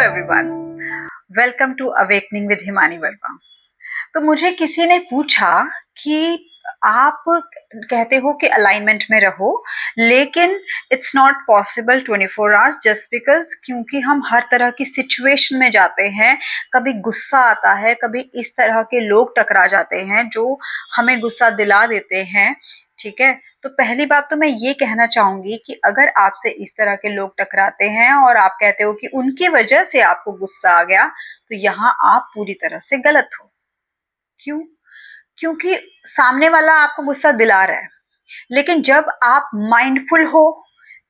Everyone, welcome to awakening with Himani Verma. तो मुझे किसी ने पूछा कि आप कहते हो कि अलाइनमेंट में रहो, लेकिन it's not possible 24 hours just because, क्योंकि हम हर तरह की सिचुएशन में जाते हैं। कभी गुस्सा आता है, कभी इस तरह के लोग टकरा जाते हैं जो हमें गुस्सा दिला देते हैं। ठीक है, तो पहली बात तो मैं ये कहना चाहूंगी कि अगर आपसे इस तरह के लोग टकराते हैं और आप कहते हो कि उनकी वजह से आपको गुस्सा आ गया, तो यहाँ आप पूरी तरह से गलत हो। क्यों? क्योंकि सामने वाला आपको गुस्सा दिला रहा है, लेकिन जब आप माइंडफुल हो,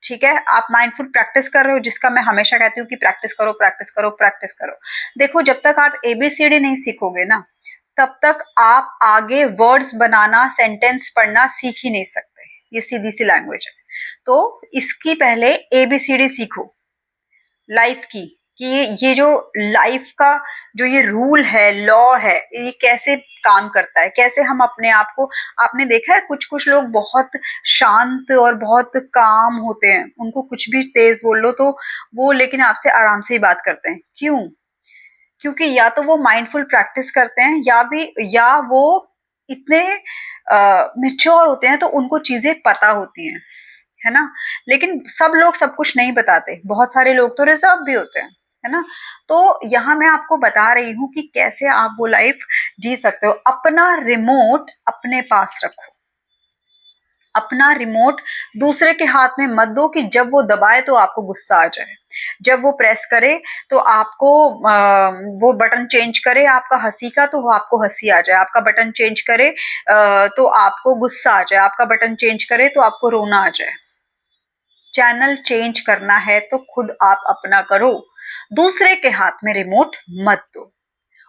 ठीक है, आप माइंडफुल प्रैक्टिस कर रहे हो, जिसका मैं हमेशा कहती हूँ कि प्रैक्टिस करो, प्रैक्टिस करो, प्रैक्टिस करो। देखो, जब तक आप एबीसीडी नहीं सीखोगे ना, तब तक आप आगे वर्ड्स बनाना, सेंटेंस पढ़ना सीख ही नहीं सकते। ये सीधी सी लैंग्वेज है। तो इसकी पहले एबीसीडी सीखो लाइफ की, कि ये जो लाइफ का जो ये रूल है, लॉ है, ये कैसे काम करता है, कैसे हम अपने आप को, आपने देखा है कुछ कुछ लोग बहुत शांत और बहुत काम होते हैं, उनको कुछ भी तेज बोल लो तो वो लेकिन आपसे आराम से ही बात करते हैं। क्यों? क्योंकि या तो वो माइंडफुल प्रैक्टिस करते हैं, या वो इतने मेच्योर होते हैं, तो उनको चीजें पता होती हैं, है ना। लेकिन सब लोग सब कुछ नहीं बताते, बहुत सारे लोग तो रिजर्व भी होते हैं, है ना। तो यहाँ मैं आपको बता रही हूँ कि कैसे आप वो लाइफ जी सकते हो। अपना रिमोट अपने पास रखो, अपना रिमोट दूसरे के हाथ में मत दो कि जब वो दबाए तो आपको गुस्सा आ जाए, जब वो प्रेस करे तो आपको वो बटन चेंज करे आपका हंसी का, तो आपको हंसी आ जाए, आपका बटन चेंज करे तो आपको गुस्सा आ जाए, आपका बटन चेंज करे तो आपको रोना आ जाए। चैनल चेंज करना है तो खुद आप अपना करो, दूसरे के हाथ में रिमोट मत दो।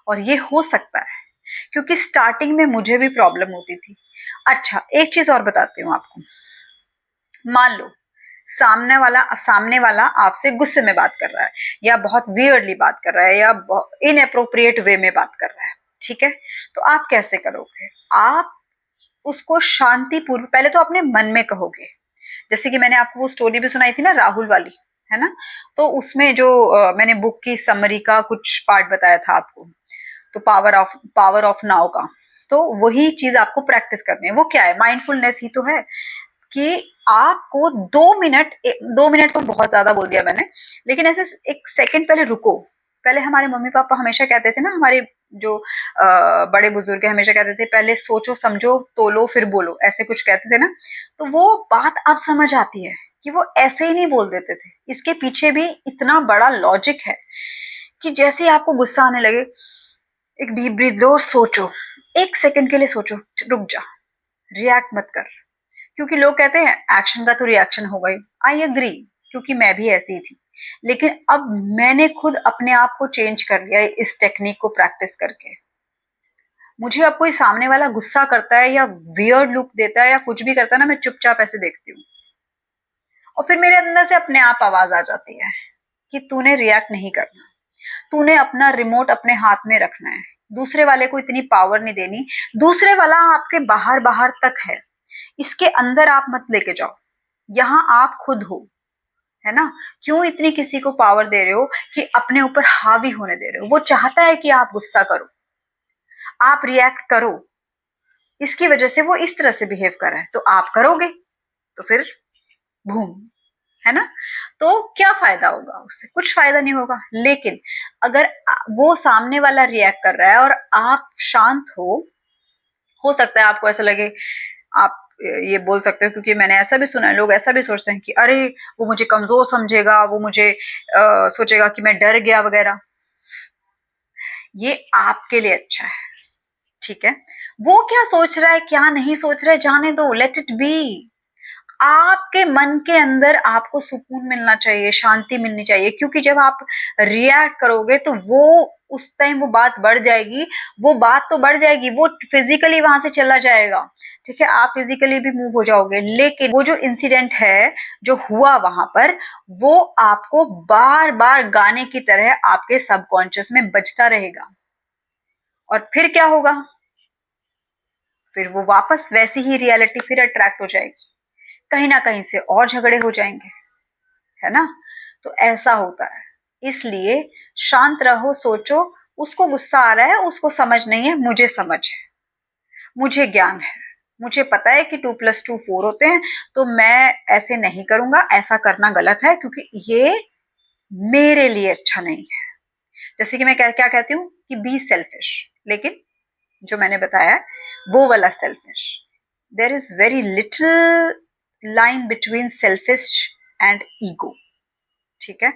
और ये हो सकता है, क्योंकि स्टार्टिंग में मुझे भी प्रॉब्लम होती थी। अच्छा, एक चीज और बताती हूँ आपको। मान लो सामने वाला आपसे गुस्से में बात कर रहा है, या बहुत वियर्डली बात कर रहा है, या इनअप्रोप्रिएट वे में बात कर रहा है। ठीक है, तो आप कैसे करोगे? आप उसको शांतिपूर्वक पहले तो अपने मन में कहोगे। जैसे कि मैंने आपको वो स्टोरी भी सुनाई थी ना, राहुल वाली, है ना। तो उसमें जो मैंने बुक की समरी का कुछ पार्ट बताया था आपको, तो पावर ऑफ नाउ का, तो वही चीज आपको प्रैक्टिस करनी है। वो क्या है? माइंडफुलनेस ही तो है, कि आपको 2 मिनट, 2 मिनट तो बहुत ज्यादा बोल दिया मैंने, लेकिन ऐसे एक सेकंड पहले रुको। पहले हमारे मम्मी पापा हमेशा कहते थे ना, हमारे जो बड़े बुजुर्ग हमेशा कहते थे, पहले सोचो समझो तोलो फिर बोलो, ऐसे कुछ कहते थे ना। तो वो बात अब समझ आती है कि वो ऐसे ही नहीं बोल देते थे, इसके पीछे भी इतना बड़ा लॉजिक है। कि जैसे ही आपको गुस्सा आने लगे, एक डीप ब्रीथ लो और सोचो, 1 सेकंड के लिए सोचो, रुक जा, रिएक्ट मत कर। क्योंकि लोग कहते हैं एक्शन का तो रिएक्शन होगा ही। आई एग्री, क्योंकि मैं भी ऐसी ही थी। लेकिन अब मैंने खुद अपने आप को चेंज कर लिया है इस टेक्निक को प्रैक्टिस करके। मुझे अब कोई सामने वाला गुस्सा करता है या वियर्ड लुक देता है या कुछ भी करता है ना, मैं चुपचाप ऐसे देखती हूँ, और फिर मेरे अंदर से अपने आप आवाज आ जाती है कि तूने रिएक्ट नहीं करना, तूने अपना रिमोट अपने हाथ में रखना है, दूसरे वाले को इतनी पावर नहीं देनी। दूसरे वाला आपके बाहर बाहर तक है, इसके अंदर आप मत लेके जाओ। यहाँ आप खुद हो, है ना। क्यों इतनी किसी को पावर दे रहे हो कि अपने ऊपर हावी होने दे रहे हो? वो चाहता है कि आप गुस्सा करो, आप रिएक्ट करो, इसकी वजह से वो इस तरह से बिहेव कर रहा है, तो आप करोगे तो फिर बूम, है ना। तो क्या फायदा होगा उससे? कुछ फायदा नहीं होगा। लेकिन अगर वो सामने वाला रिएक्ट कर रहा है और आप शांत हो सकता है आपको ऐसा लगे, आप ये बोल सकते हो, क्योंकि मैंने ऐसा भी सुना है, लोग ऐसा भी सोचते हैं कि अरे वो मुझे कमजोर समझेगा, वो मुझे सोचेगा कि मैं डर गया वगैरह। ये आपके लिए अच्छा है, ठीक है। वो क्या सोच रहा है, क्या नहीं सोच रहा है, जाने दो, लेट इट बी। आपके मन के अंदर आपको सुकून मिलना चाहिए, शांति मिलनी चाहिए, क्योंकि जब आप रिएक्ट करोगे तो वो उस टाइम वो बात बढ़ जाएगी। वो बात तो बढ़ जाएगी, वो फिजिकली वहां से चला जाएगा, ठीक है, आप फिजिकली भी मूव हो जाओगे, लेकिन वो जो इंसिडेंट है, जो हुआ वहां पर, वो आपको बार बार गाने की तरह आपके सबकॉन्शियस में बजता रहेगा। और फिर क्या होगा? फिर वो वापस वैसी ही रियलिटी फिर अट्रैक्ट हो जाएगी, कहीं ना कहीं से और झगड़े हो जाएंगे, है ना। तो ऐसा होता है। इसलिए शांत रहो, सोचो। उसको गुस्सा आ रहा है, उसको समझ नहीं है, मुझे समझ है, मुझे ज्ञान है, मुझे पता है कि 2+2 4 होते हैं, तो मैं ऐसे नहीं करूंगा, ऐसा करना गलत है क्योंकि ये मेरे लिए अच्छा नहीं है। जैसे कि मैं क्या कहती हूँ कि बी सेल्फिश, लेकिन जो मैंने बताया वो वाला selfish, there is very little line between selfish and ego. ठीक है,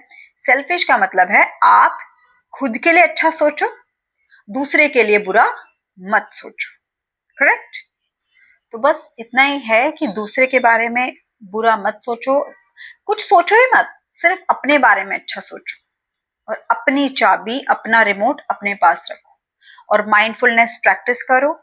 सेल्फिश का मतलब है आप खुद के लिए अच्छा सोचो, दूसरे के लिए बुरा मत सोचो। करेक्ट? तो बस इतना ही है कि दूसरे के बारे में बुरा मत सोचो, कुछ सोचो ही मत, सिर्फ अपने बारे में अच्छा सोचो, और अपनी चाबी, अपना रिमोट अपने पास रखो, और माइंडफुलनेस प्रैक्टिस करो,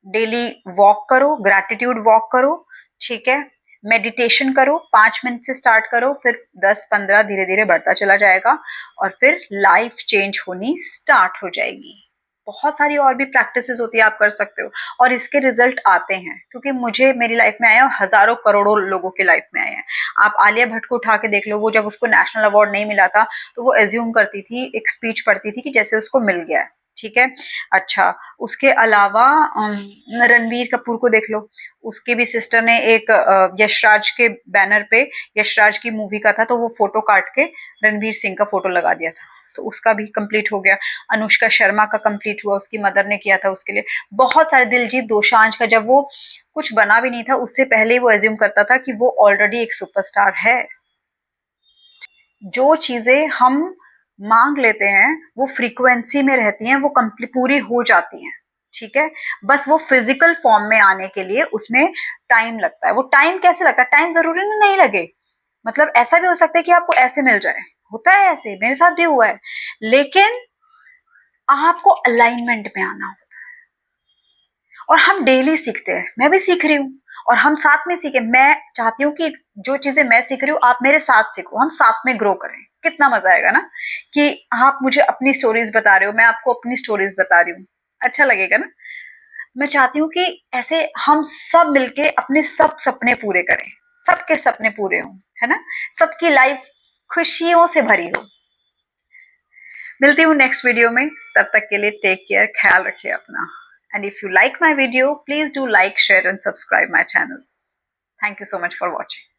डेली वॉक करो, ग्रैटिट्यूड वॉक करो। ठीक है, मेडिटेशन करो, 5 मिनट से स्टार्ट करो, फिर 10-15 धीरे धीरे बढ़ता चला जाएगा, और फिर लाइफ चेंज होनी स्टार्ट हो जाएगी। बहुत सारी और भी प्रैक्टिसेस होती है, आप कर सकते हो, और इसके रिजल्ट आते हैं, क्योंकि मुझे मेरी लाइफ में आए और हजारों करोड़ों लोगों की लाइफ में आए हैं। आप आलिया भट्ट को उठा के देख लो, वो जब उसको नेशनल अवार्ड नहीं मिला था तो वो एज्यूम करती थी, एक स्पीच पढ़ती थी कि जैसे उसको मिल गया है। ठीक है, अच्छा, उसके अलावा रणवीर कपूर को देख लो, उसके भी सिस्टर ने एक यशराज के बैनर पे, यशराज की मूवी का था, तो वो फोटो काट के रणवीर सिंह का फोटो लगा दिया था, तो उसका भी कंप्लीट हो गया। अनुष्का शर्मा का कंप्लीट हुआ, उसकी मदर ने किया था उसके लिए। बहुत सारे, दिलजीत दोसांझ का, जब वो कुछ बना भी नहीं था उससे पहले ही वो एज्यूम करता था कि वो ऑलरेडी एक सुपरस्टार है। जो चीजें हम मांग लेते हैं वो फ्रीक्वेंसी में रहती हैं, वो कंप्लीट पूरी हो जाती हैं। ठीक है, बस वो फिजिकल फॉर्म में आने के लिए उसमें टाइम लगता है। वो टाइम कैसे लगता है? टाइम जरूरी नहीं लगे, मतलब ऐसा भी हो सकता है कि आपको ऐसे मिल जाए, होता है, ऐसे मेरे साथ भी हुआ है, लेकिन आपको अलाइनमेंट में आना होता है, और हम डेली सीखते हैं, मैं भी सीख रही हूँ, और हम साथ में सीखे। मैं चाहती हूँ कि जो चीजें मैं सीख रही हूँ आप मेरे साथ सीखो, हम साथ में ग्रो करें। कितना मजा आएगा ना, कि आप मुझे अपनी स्टोरीज बता रहे हो, मैं आपको अपनी स्टोरीज बता रही हूँ, अच्छा लगेगा ना। मैं चाहती हूँ कि ऐसे हम सब मिलके अपने सब सपने पूरे करें, सबके सपने पूरे हों, है ना, सबकी लाइफ खुशियों से भरी हो। मिलती हूँ नेक्स्ट वीडियो में, तब तक के लिए टेक केयर, ख्याल रखिए अपना। And if you like my video, please do like, share and subscribe my channel. Thank you so much for watching.